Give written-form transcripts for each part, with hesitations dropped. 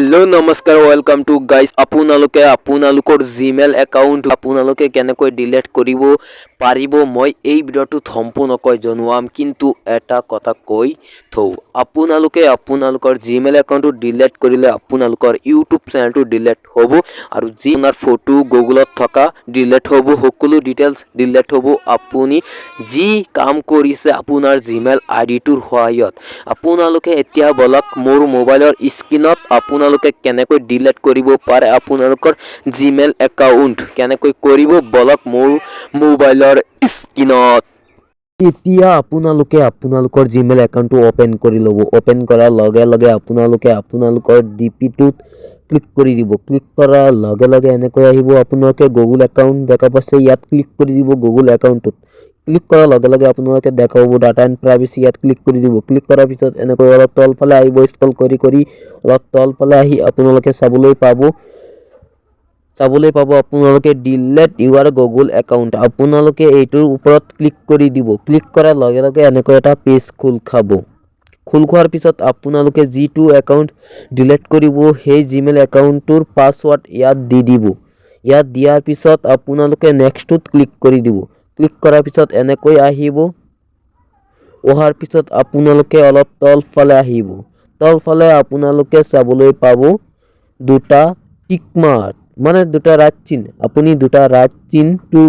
Hello नमस्कार welcome to guys আপোনালোকৰ Gmail account আপোনালোকে কেনেকৈ ডিলিট কৰিব পাৰিব মই এই ভিডিঅ'টোত সম্পূৰ্ণকৈ জনাম কিন্তু এটা কথা কৈ থওঁ আপোনালোকৰ জিমেইল একাউণ্টটো ডিলিট কৰিলে আপোনালোকৰ ইউটিউব চেনেলটো ডিলিট হ'ব আৰু যি আপোনাৰ ফটো গুগলত থকা ডিলিট হ'ব সকলো ডিটেইলছ ডিলিট হ'ব আপুনি যি কাম কৰিছে আপোনাৰ জিমেইল আইডিটোৰ সহায়ত আপোনালোকে এতিয়া বলক মোৰ মোবাইলৰ স্ক্ৰীনত আপোনালোকে কেনেকৈ ডিলিট কৰিব পাৰে আপোনালোকৰ জিমেইল একাউণ্ট কেনেকৈ কৰিব বলক মোৰ মোবাইলৰ স্ক্ৰীনত এতিয়া আপোনালোকৰ জিমেইল একাউণ্টটো ওপেন কৰি ল'ব ওপেন কৰাৰ লগে লগে আপোনালোকৰ ডিপিটোত ক্লিক কৰি দিব ক্লিক কৰাৰ লগে লগে এনেকৈ আহিব আপোনালোকে গুগল একাউণ্ট দেখা পাইছে ইয়াত ক্লিক কৰি দিব গুগল একাউণ্টত ক্লিক কৰাৰ লগে লগে আপোনালোকে দেখাব ডাটা এণ্ড প্ৰাইভেচি ইয়াত ক্লিক কৰি দিব ক্লিক কৰাৰ পিছত এনেকৈ অলপ তলফালে আহিব স্ক্ৰল কৰি অলপ তলফালে আহি আপোনালোকে চাবলৈ পাব আপোনালোকে ডিলিট ইউৰ গুগল একাউণ্ট আপোনালোকে এইটোৰ ওপৰত ক্লিক কৰি দিব ক্লিক কৰাৰ লগে লগে এনেকৈ এটা পেজ খোল খোৱাৰ পিছত আপোনালোকে যিটো একাউণ্ট ডিলিট কৰিব সেই জিমেইল একাউণ্টৰ পাছৱৰ্ড ইয়াত দি দিব ইয়াত দিয়াৰ পিছত আপোনালোকে নেক্সটত ক্লিক কৰি দিব ক্লিক কৰাৰ পিছত এনেকৈ আহিব অহাৰ পিছত আপোনালোকে অলপ তলফালে আহিব তলফালে আপোনালোকে চাবলৈ পাব দুটা টিক মাৰ্ক মানে দুটা ৰাইট চিন আপুনি দুটা ৰাইট চিনটো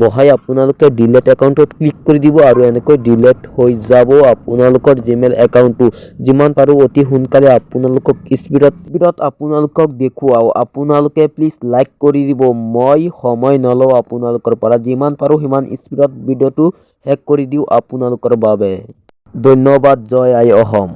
বহাই আপোনালোকে ডিলিট একাউণ্টত ক্লিক কৰি দিব আৰু এনেকৈ ডিলিট হৈ যাব আপোনালোকৰ জিমেইল একাউণ্টটো যিমান পাৰো অতি সোনকালে আপোনালোকক স্পীডত আপোনালোকক দেখুৱাও আপোনালোকে প্লিজ লাইক কৰি দিব মই সময় নলওঁ আপোনালোকৰ পৰা যিমান পাৰো সিমান স্পীডত ভিডিঅ'টো শেষ কৰি দিও আপোনালোকৰ বাবে ধন্যবাদ জয় আই অসম।